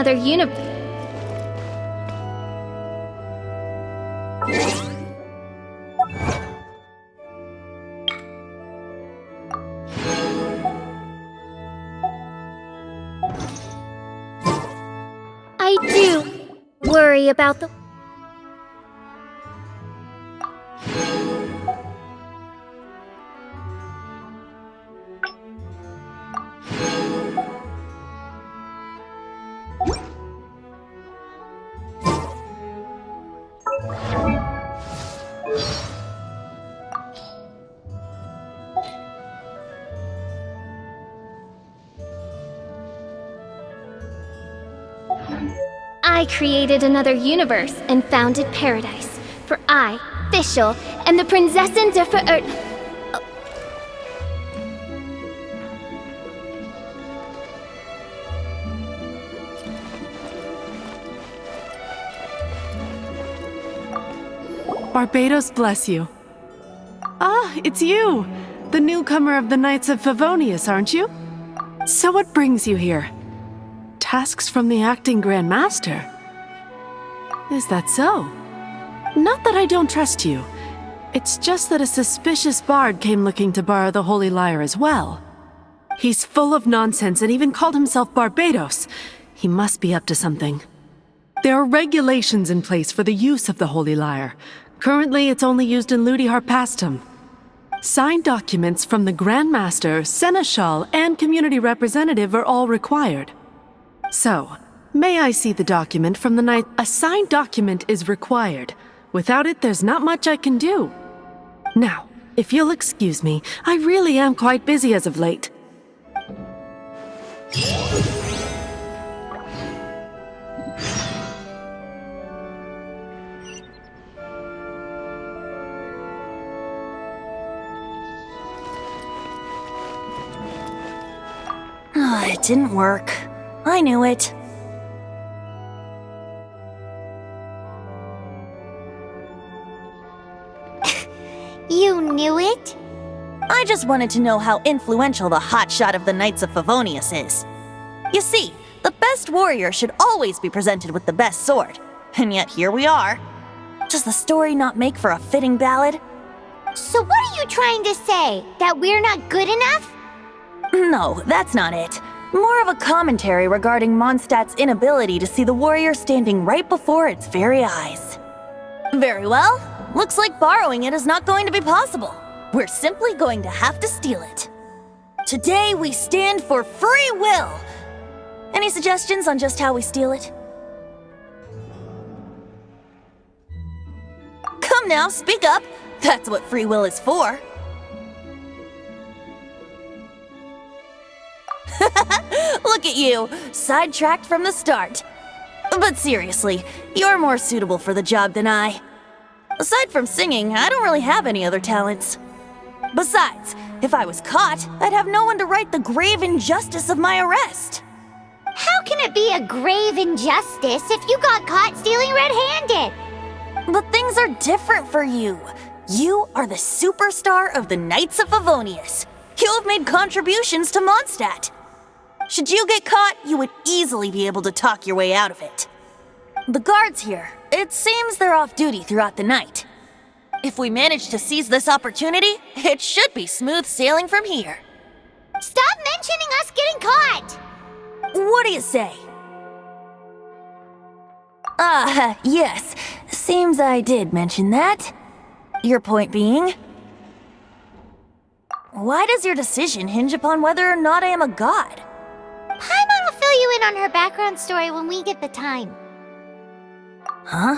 another I do worry about the... I created another universe and founded paradise for I, Fischl, and the Prinzessin de Barbados bless you. Ah, it's you! The newcomer of the Knights of Favonius, aren't you? So what brings you here? Tasks from the acting Grand Master? Is that so? Not that I don't trust you. It's just that a suspicious bard came looking to borrow the Holy Lyre as well. He's full of nonsense and even called himself Barbados. He must be up to something. There are regulations in place for the use of the Holy Lyre. Currently, it's only used in Ludi Harpastum. Signed documents from the Grand Master, Seneschal, and Community Representative are all required. So, may I see the document from the Knight? A signed document is required. Without it, there's not much I can do. Now, if you'll excuse me, I really am quite busy as of late. It didn't work. I knew it. You knew it? I just wanted to know how influential the hotshot of the Knights of Favonius is. You see, the best warrior should always be presented with the best sword. And yet here we are. Does the story not make for a fitting ballad? So what are you trying to say? That we're not good enough? No, that's not it. More of a commentary regarding Mondstadt's inability to see the warrior standing right before its very eyes. Very well. Looks like borrowing it is not going to be possible. We're simply going to have to steal it. Today we stand for free will. Any suggestions on just how we steal it? Come now, speak up. That's what free will is for. Look at you, sidetracked from the start. But seriously, you're more suitable for the job than I. Aside from singing, I don't really have any other talents. Besides, if I was caught, I'd have no one to right the grave injustice of my arrest. How can it be a grave injustice if you got caught stealing red-handed? But things are different for you. You are the superstar of the Knights of Favonius. You have made contributions to Mondstadt. Should you get caught, you would easily be able to talk your way out of it. The guards here, it seems they're off duty throughout the night. If we manage to seize this opportunity, it should be smooth sailing from here. Stop mentioning us getting caught! What do you say? Yes. Seems I did mention that. Your point being? Why does your decision hinge upon whether or not I am a god? Paimon will fill you in on her background story when we get the time. Huh?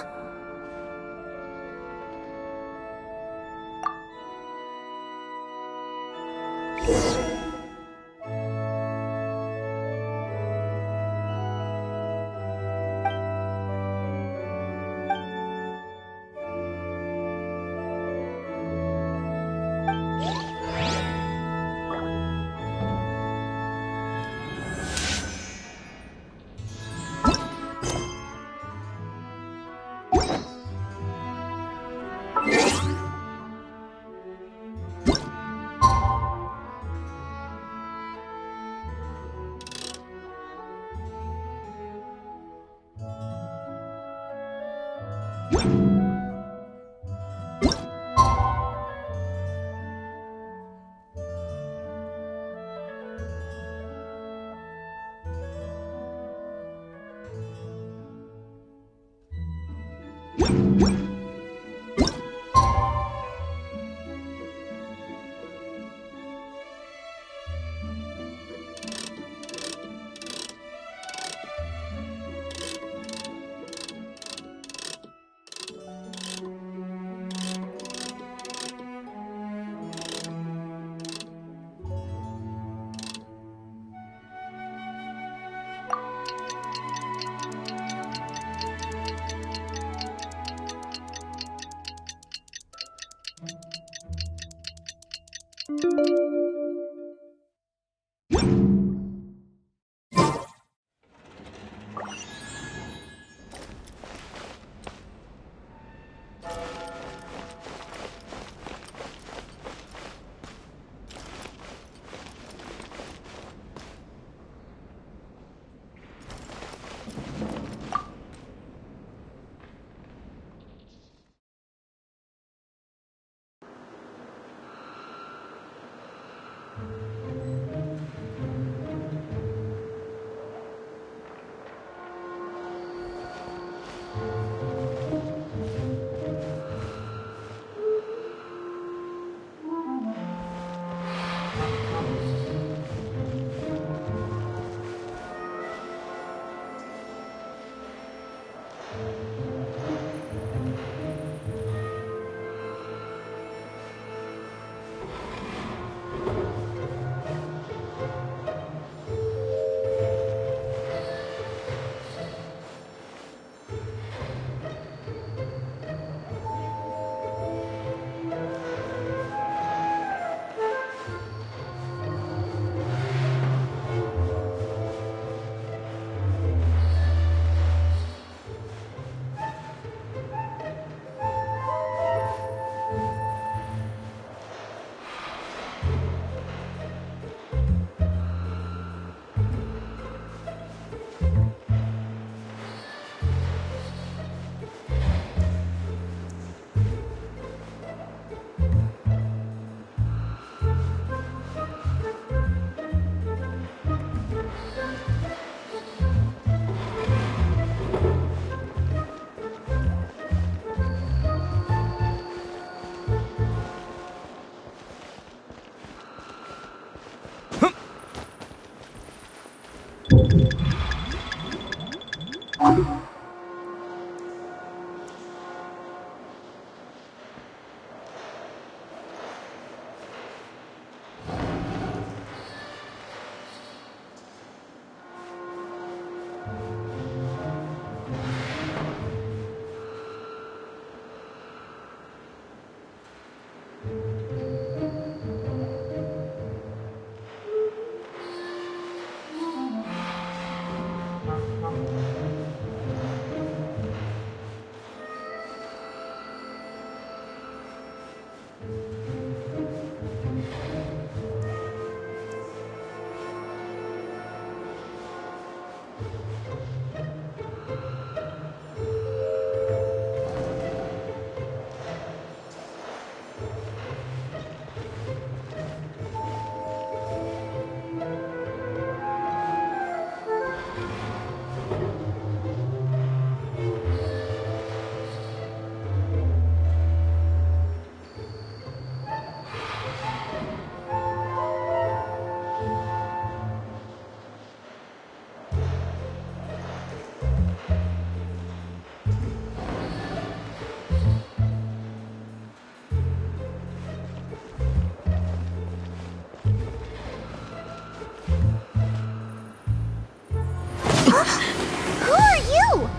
Who are you?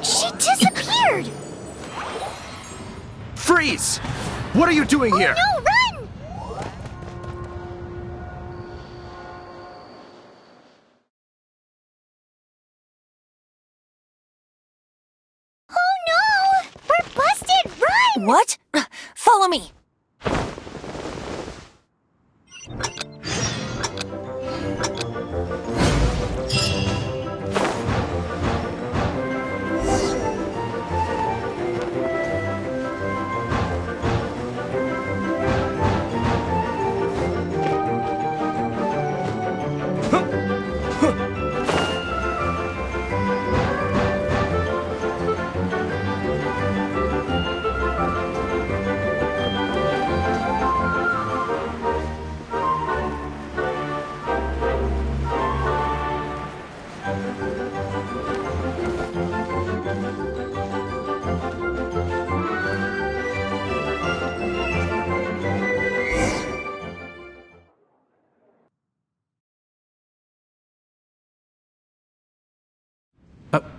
She disappeared! Freeze! What are you doing here? No, run! Oh no! We're busted! Run! What? Follow me.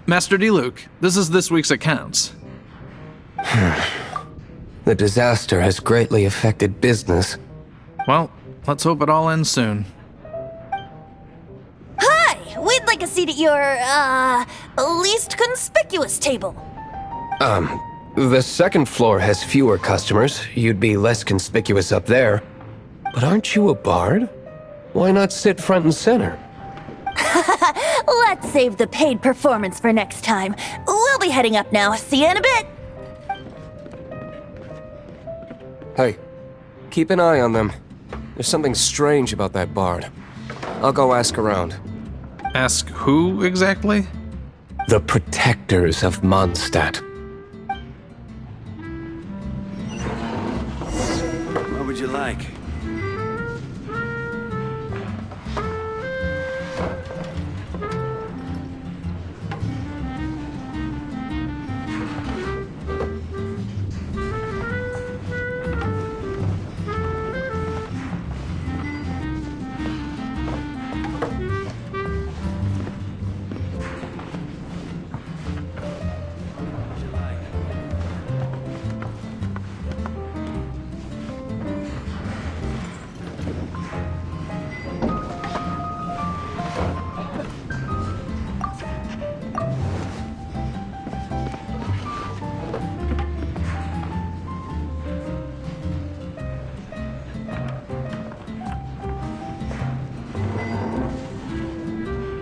Master Diluc, this is this week's accounts. The disaster has greatly affected business. Well, let's hope it all ends soon. Hi! We'd like a seat at your, least conspicuous table. The second floor has fewer customers. You'd be less conspicuous up there. But aren't you a bard? Why not sit front and center? Let's save the paid performance for next time. We'll be heading up now. See you in a bit. Hey, keep an eye on them. There's something strange about that bard. I'll go ask around. Ask who exactly? The protectors of Mondstadt. What would you like?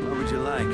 What would you like?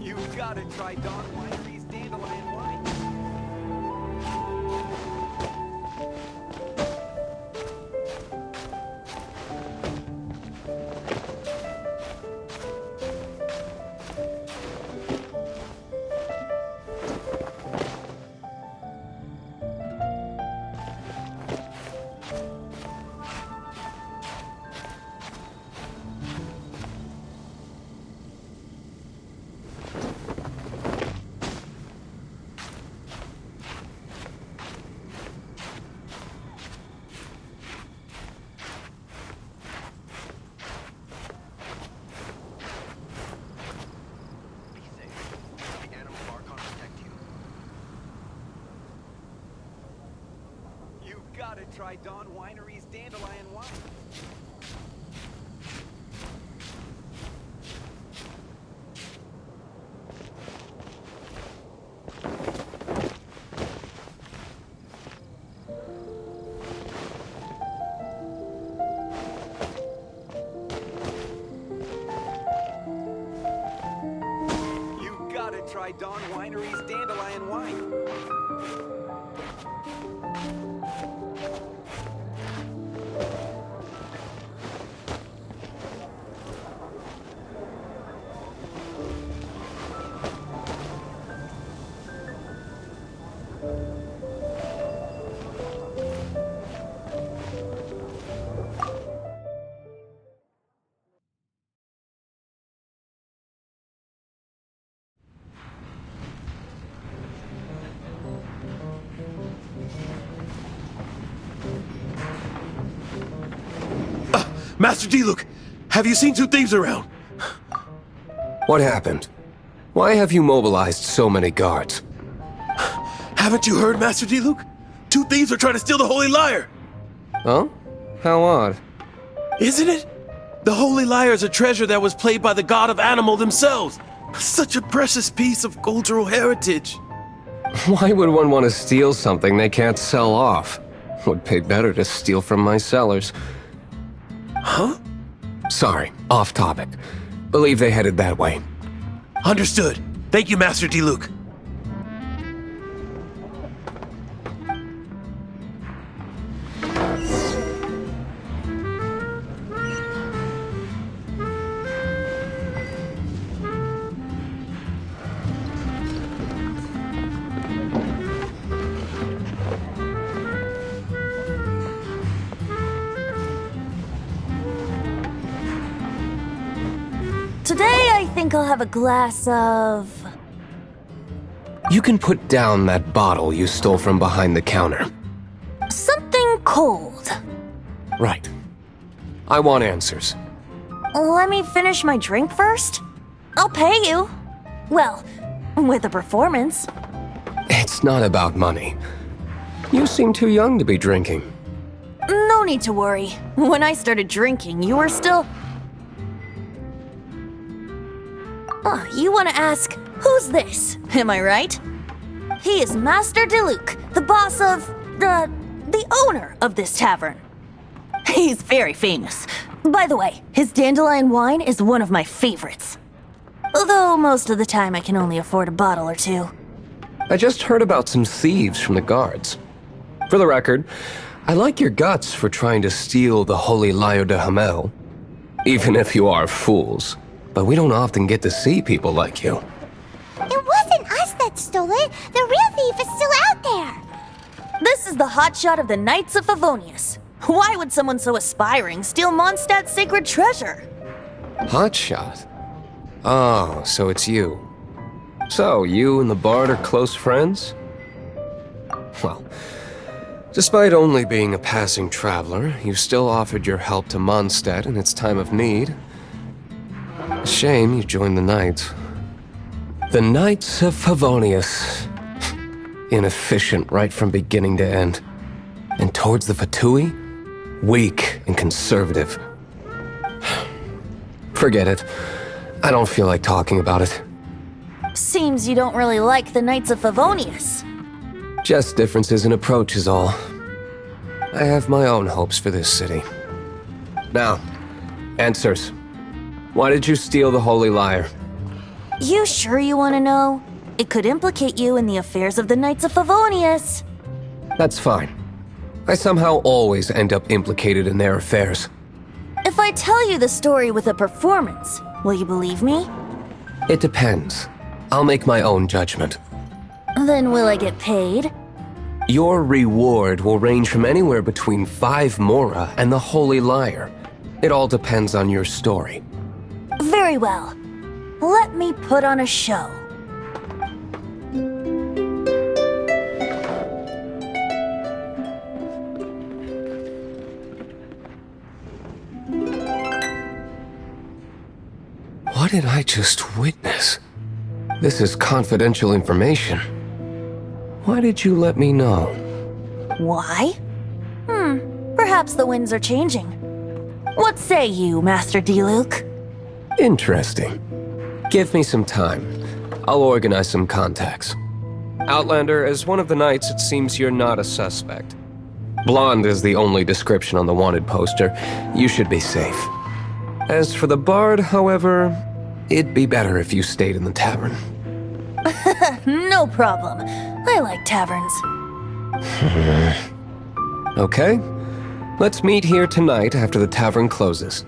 You've got to try Don Winery's Dandelion Wine. Be safe. The animal bark can't protect you. You've got to try Don Winery's Dandelion Wine. You've got to try Don Winery's Dandelion Wine. Master Diluc, have you seen two thieves around? What happened? Why have you mobilized so many guards? Haven't you heard, Master Diluc? Two thieves are trying to steal the Holy Lyre! Huh? How odd. Isn't it? The Holy Lyre is a treasure that was played by the god of animal themselves. Such a precious piece of cultural heritage. Why would one want to steal something they can't sell off? Would pay better to steal from my cellars. Huh? Sorry, off topic. Believe they headed that way. Understood. Thank you, Master Diluc. Today, I think I'll have a glass of... You can put down that bottle you stole from behind the counter. something cold. Right. I want answers. Let me finish my drink first. I'll pay you. Well, with a performance. It's not about money. You seem too young to be drinking. No need to worry. When I started drinking, you were still... Oh, you want to ask, who's this? Am I right? He is Master Diluc, the boss of... the owner of this tavern. He's very famous. By the way, his dandelion wine is one of my favorites. Although most of the time I can only afford a bottle or two. I just heard about some thieves from the guards. For the record, I like your guts for trying to steal the Holy Lyre de Hamel. Even if you are fools. But we don't often get to see people like you. It wasn't us that stole it. The real thief is still out there. This is the hotshot of the Knights of Favonius. Why would someone so aspiring steal Mondstadt's sacred treasure? Hotshot? Oh, so it's you. So, you and the Bard are close friends? Well, despite only being a passing traveler, you still offered your help to Mondstadt in its time of need. A shame you joined the Knights. The Knights of Favonius. Inefficient right from beginning to end. And towards the Fatui, weak and conservative. Forget it. I don't feel like talking about it. Seems you don't really like the Knights of Favonius. Just differences in approach is all. I have my own hopes for this city. Now, answers. Why did you steal the Holy Lyre? You sure you want to know? It could implicate you in the affairs of the Knights of Favonius. That's fine. I somehow always end up implicated in their affairs. If I tell you the story with a performance, will you believe me? It depends. I'll make my own judgment. Then will I get paid? Your reward will range from anywhere between 5 Mora and the Holy Lyre. It all depends on your story. Very well. Let me put on a show. What did I just witness? This is confidential information. Why did you let me know? Why? Perhaps the winds are changing. What say you, Master Diluc? Interesting. Give me some time. I'll organize some contacts. Outlander, as one of the knights, it seems you're not a suspect. Blonde is the only description on the wanted poster. You should be safe. As for the Bard, however, it'd be better if you stayed in the tavern. No problem. I like taverns. Okay. Let's meet here tonight after the tavern closes.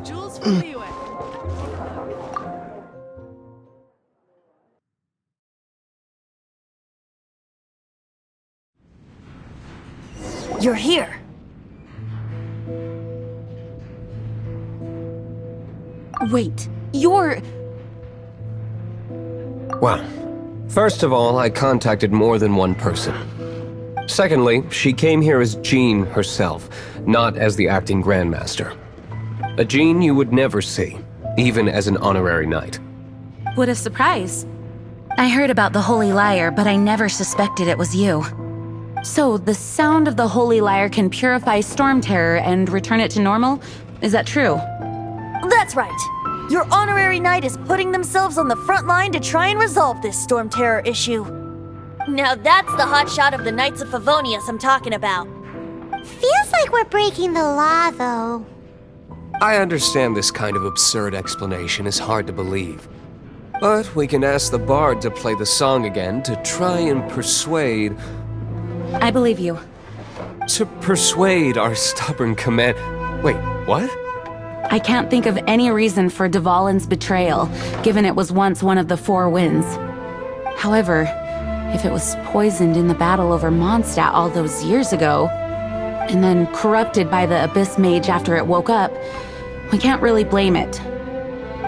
Jules for Liyue. You're here. Wait, you're... Well, first of all, I contacted more than one person. Secondly, she came here as Jean herself, not as the acting Grandmaster. A Jean you would never see, even as an honorary knight. What a surprise. I heard about the Holy Lyre, but I never suspected it was you. So, the sound of the Holy Lyre can purify Storm Terror and return it to normal? Is that true? That's right. Your honorary knight is putting themselves on the front line to try and resolve this Storm Terror issue. Now that's the hotshot of the Knights of Favonius I'm talking about. Feels like we're breaking the law, though. I understand this kind of absurd explanation is hard to believe. But we can ask the bard to play the song again to try and persuade... I believe you. To persuade our stubborn command... Wait, what? I can't think of any reason for Dvalin's betrayal, given it was once one of the Four Winds. However, if it was poisoned in the battle over Mondstadt all those years ago, and then corrupted by the Abyss Mage after it woke up, we can't really blame it.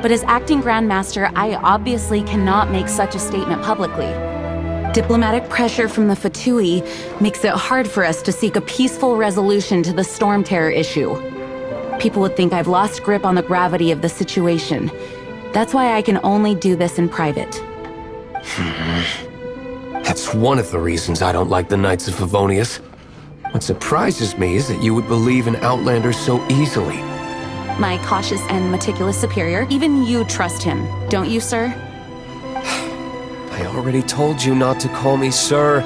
But as acting Grandmaster, I obviously cannot make such a statement publicly. Diplomatic pressure from the Fatui makes it hard for us to seek a peaceful resolution to the Storm Terror issue. People would think I've lost grip on the gravity of the situation. That's why I can only do this in private. That's one of the reasons I don't like the Knights of Favonius. What surprises me is that you would believe in Outlanders so easily. My cautious and meticulous superior, even you trust him, don't you, sir? I already told you not to call me sir.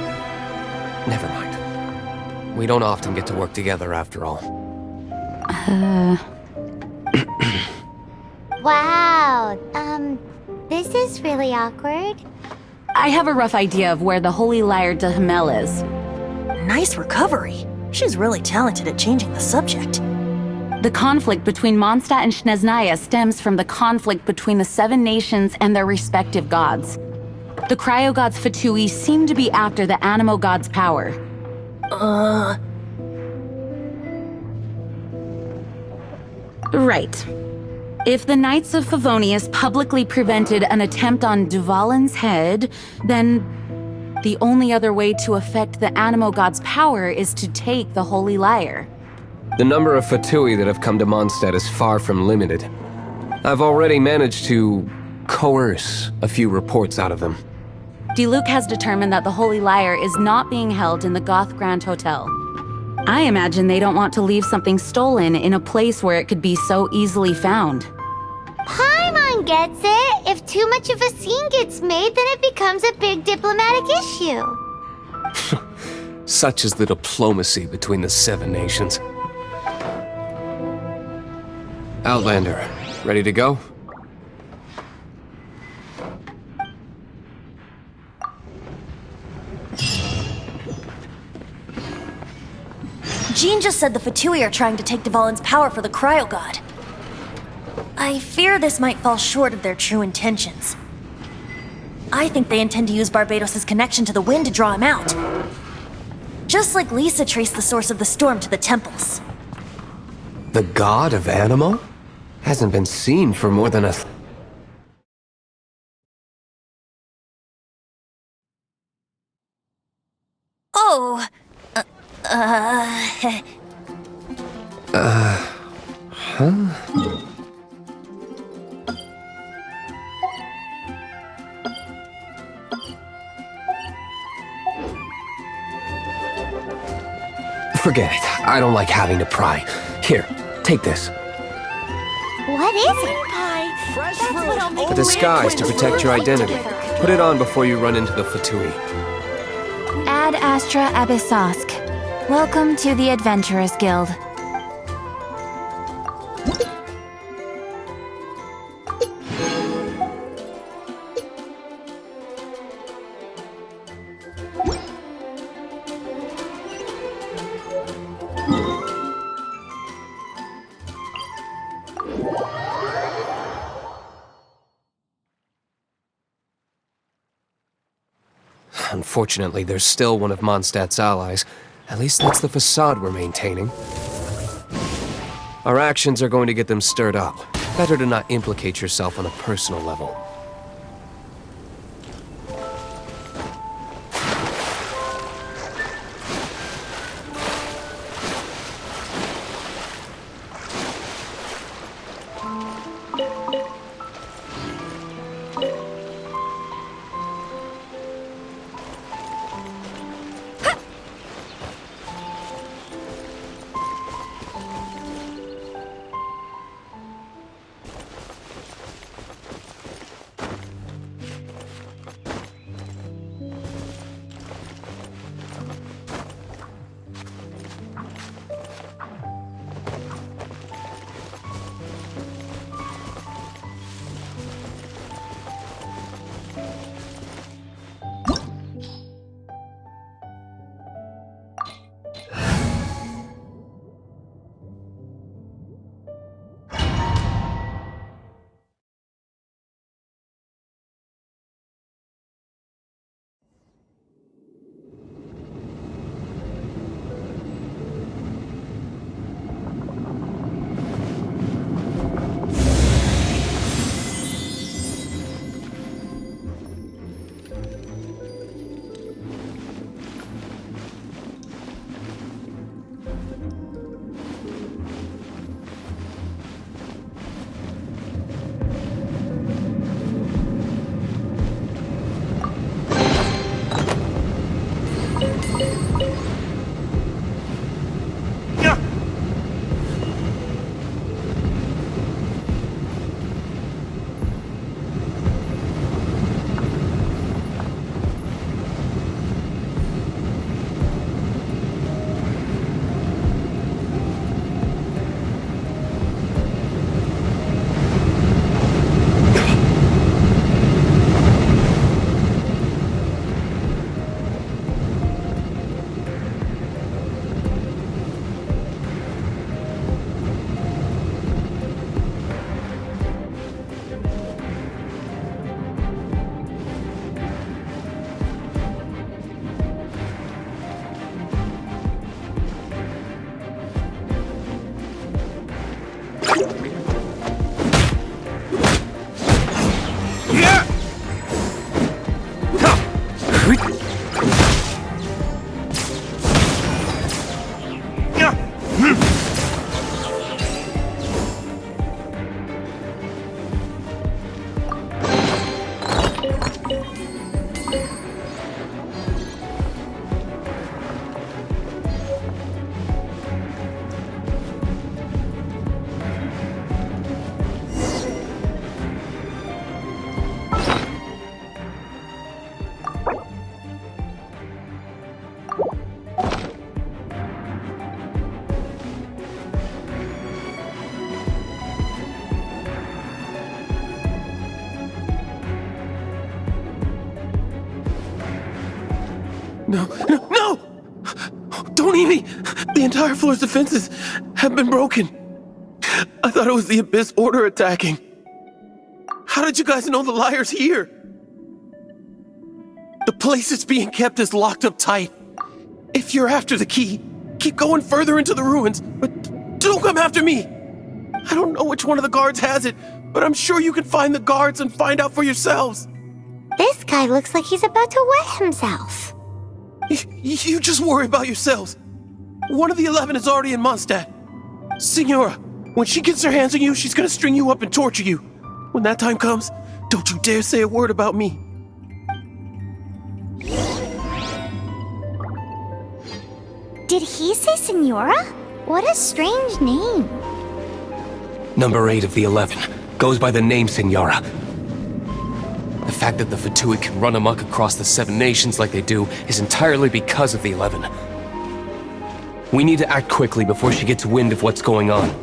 Never mind. We don't often get to work together after all. Wow, this is really awkward. I have a rough idea of where the Holy Lyre de Himmel is. Nice recovery. She's really talented at changing the subject. The conflict between Mondstadt and Snezhnaya stems from the conflict between the Seven Nations and their respective gods. The Cryo-Gods Fatui seem to be after the Animo God's power. Right. If the Knights of Favonius publicly prevented an attempt on Dvalin's head, then the only other way to affect the Animo God's power is to take the Holy Lyre. The number of Fatui that have come to Mondstadt is far from limited. I've already managed to coerce a few reports out of them. Diluc has determined that the Holy Lyre is not being held in the Goth Grand Hotel. I imagine they don't want to leave something stolen in a place where it could be so easily found. Paimon gets it. If too much of a scene gets made, then it becomes a big diplomatic issue. Such is the diplomacy between the Seven Nations. Outlander, ready to go? Jean just said the Fatui are trying to take Dvalin's power for the Cryo God. I fear this might fall short of their true intentions. I think they intend to use Barbados' connection to the wind to draw him out. Just like Lisa traced the source of the storm to the temples. The god of Animo? Hasn't been seen for more than a... Oh... Forget it. I don't like having to pry. Here, take this. What is it? A disguise to protect your identity. Put it on before you run into the Fatui. Ad Astra Abyssosk. Welcome to the Adventurers Guild. Unfortunately, there's still one of Mondstadt's allies. At least that's the facade we're maintaining. Our actions are going to get them stirred up. Better to not implicate yourself on a personal level. No, no, no! Don't eat me! The entire floor's defenses have been broken. I thought it was the Abyss Order attacking. How did you guys know the liar's here? The place it's being kept is locked up tight. If you're after the key, keep going further into the ruins, but don't come after me! I don't know which one of the guards has it, but I'm sure you can find the guards and find out for yourselves. This guy looks like he's about to wet himself. You just worry about yourselves. One of the 11 is already in Mondstadt. Signora, when she gets her hands on you, she's gonna string you up and torture you. When that time comes, don't you dare say a word about me. Did he say Senora? What a strange name. Number 8 of the 11 goes by the name Senora. The fact that the Fatui can run amok across the 7 nations like they do is entirely because of the 11. We need to act quickly before she gets wind of what's going on.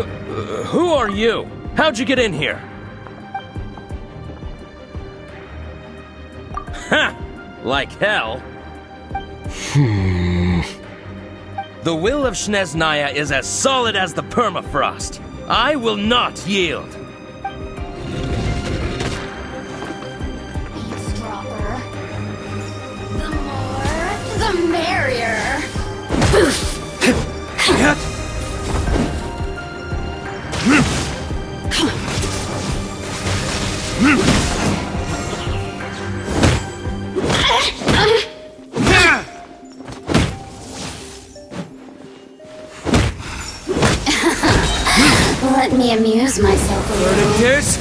Who are you? How'd you get in here? Ha! Like hell. The will of Snezhnaya is as solid as the permafrost. I will not yield. Eavesdropper. The more, the merrier. Let me amuse myself a little. Curse?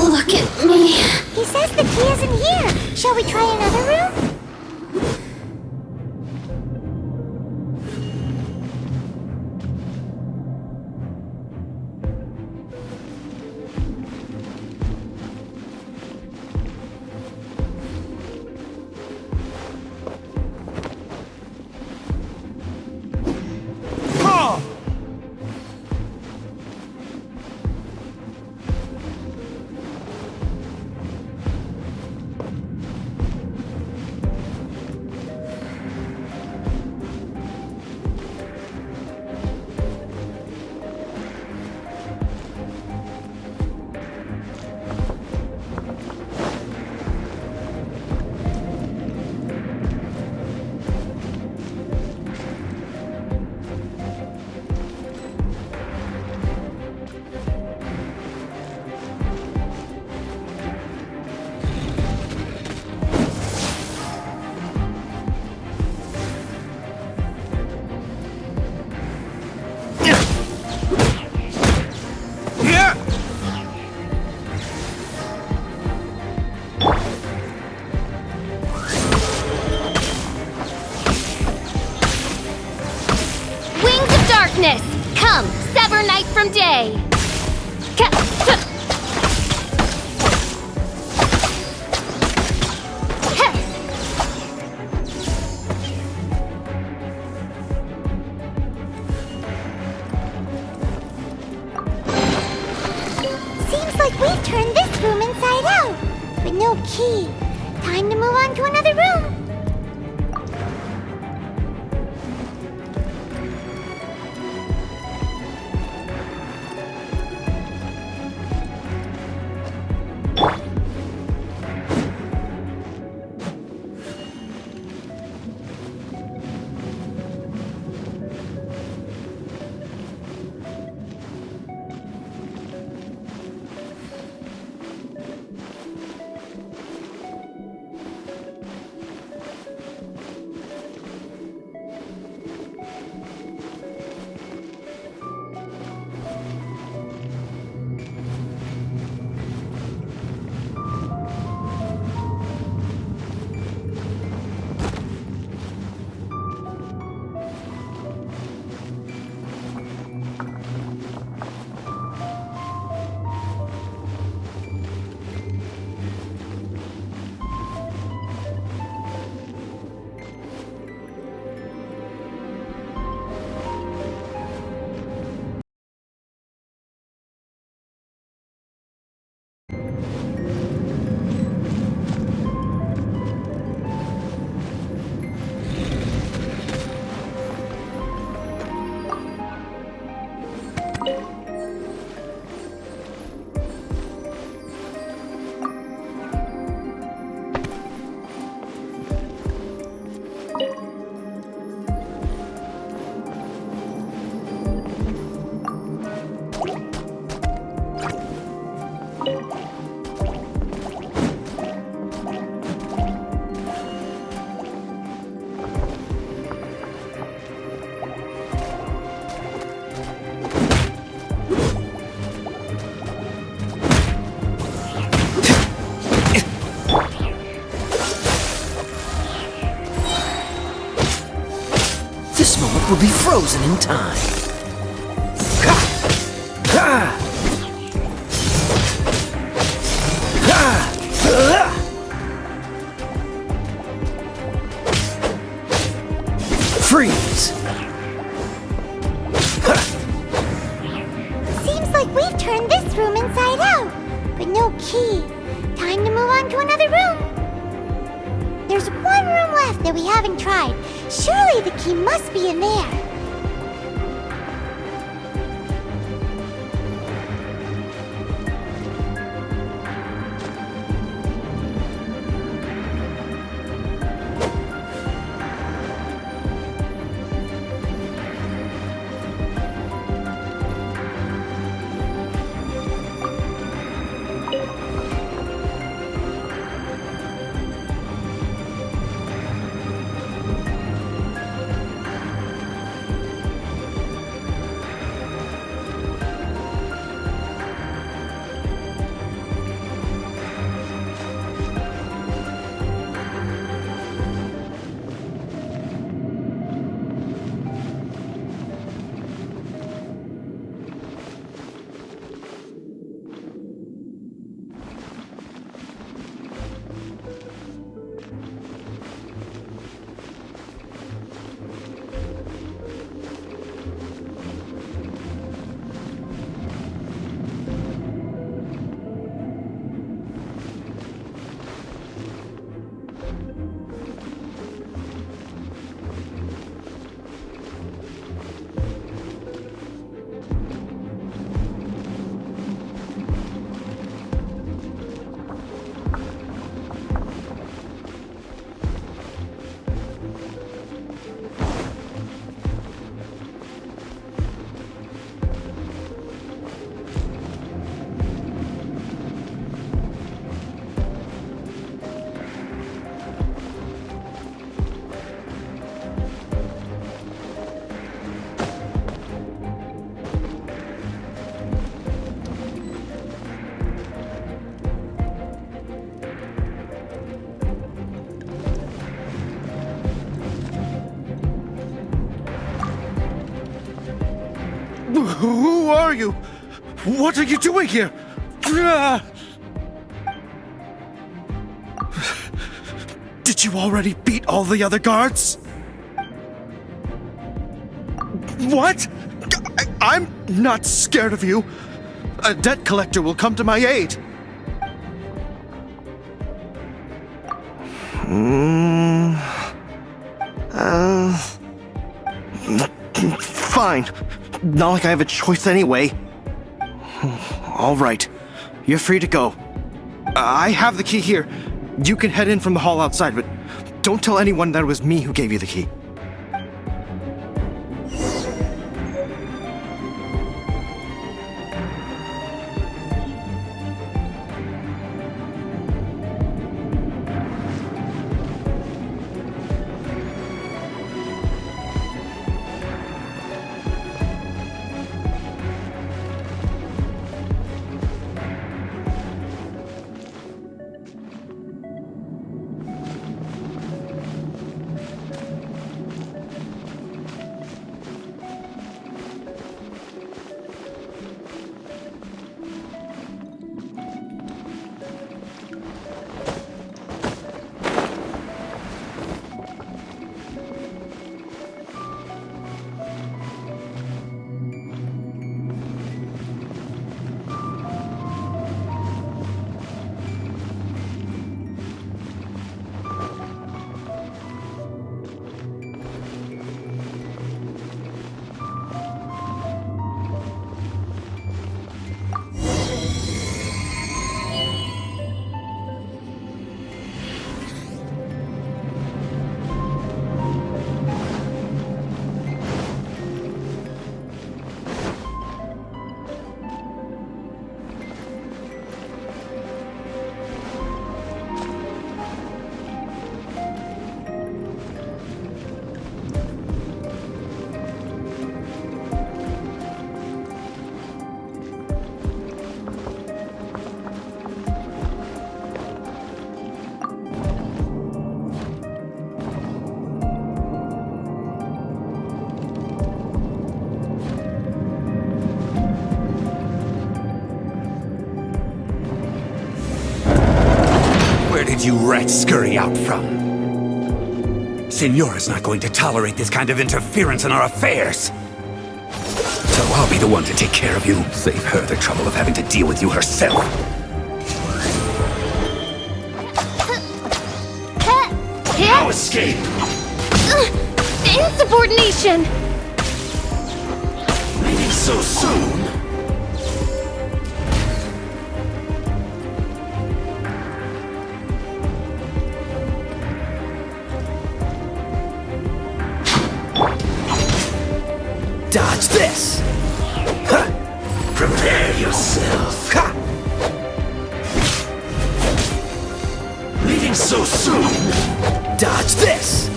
Look at me. He says the key isn't here. Shall we try another room? Darkness, come, sever night from day. Seems like we've turned this room inside out, but no key. Time to move on to another room. This moment will be frozen in time. Ha! Ha! Ha! no key. Time to move on to another room. There's one room left that we haven't tried. Surely the key must be in there. Who are you? What are you doing here? Did you already beat all the other guards? What? I'm not scared of you. A debt collector will come to my aid. Fine. Not like I have a choice anyway. All right. You're free to go. I have the key here. You can head in from the hall outside, but don't tell anyone that it was me who gave you the key. Where did you rats scurry out from? Signora's not going to tolerate this kind of interference in our affairs. So I'll be the one to take care of you, save her the trouble of having to deal with you herself. Yeah? No escape! Insubordination! Leaving so soon? Dodge this! Ha! Prepare yourself. Ha! Leaving so soon? Dodge this!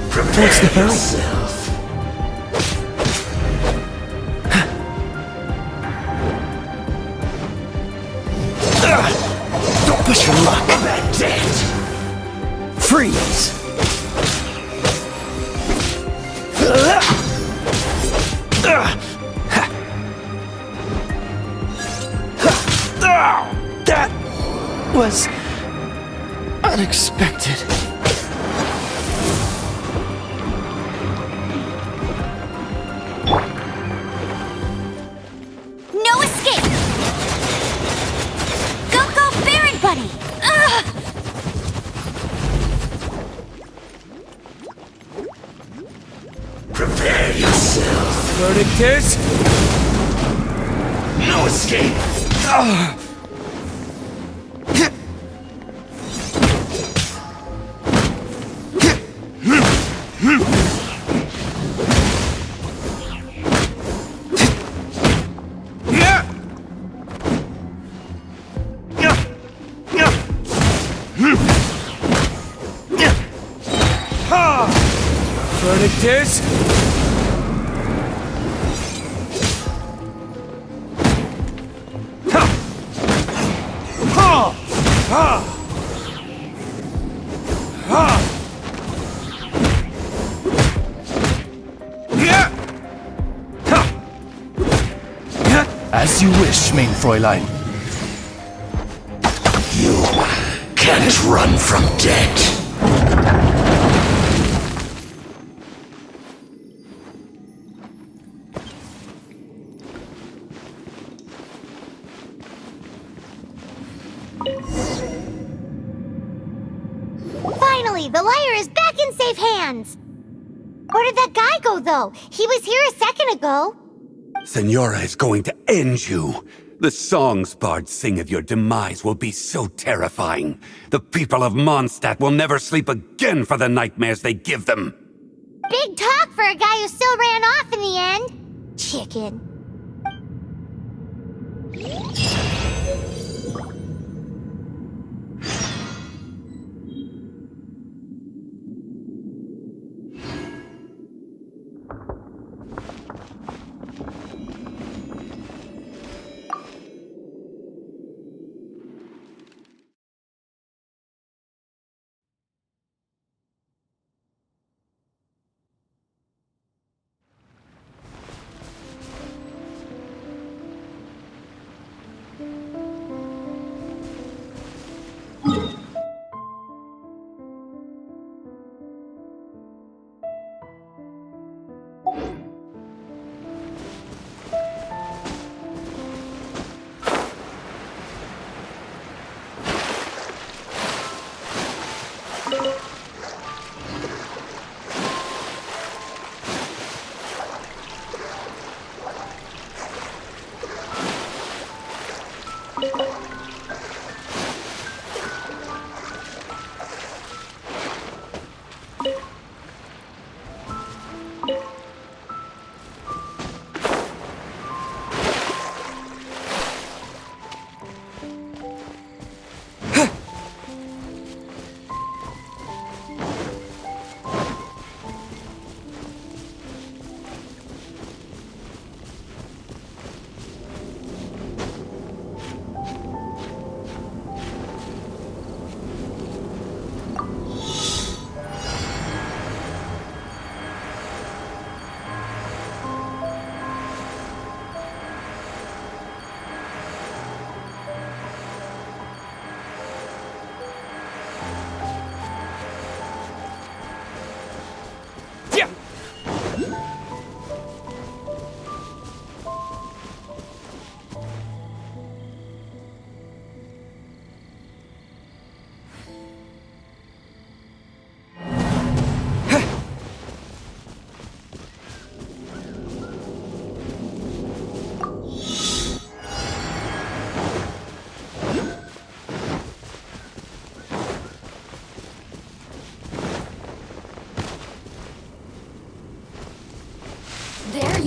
Prepare What's the hurry? yourself. Don't push your luck! That debt. Freeze! That was unexpected. No escape! Go, go, Baron Buddy! Ugh! Prepare yourself. Verdict is... No escape. Verdict is... As you wish, mein Fräulein. You can't run from debt. Finally, the liar is back in safe hands! Where did that guy go, though? He was here a second ago. Senora is going to end you. The songs bards sing of your demise will be so terrifying. The people of Mondstadt will never sleep again for the nightmares they give them. Big talk for a guy who still ran off in the end. Chicken.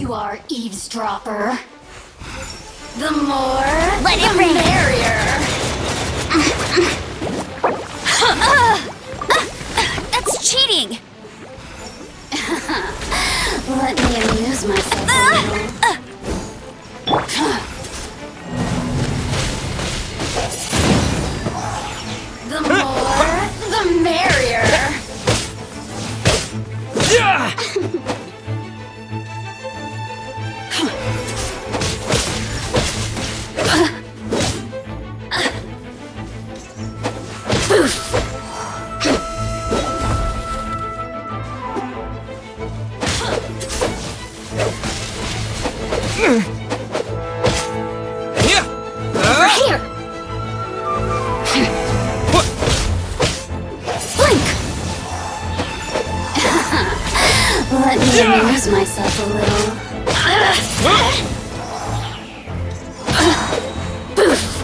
you are, eavesdropper. The more, Let it the rain. merrier. That's cheating! Let me amuse myself a little. The more, the merrier. Over here! Blink! Let me amuse myself a little.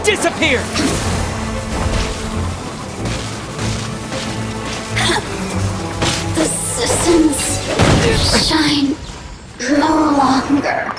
Disappear! The systems shine no longer.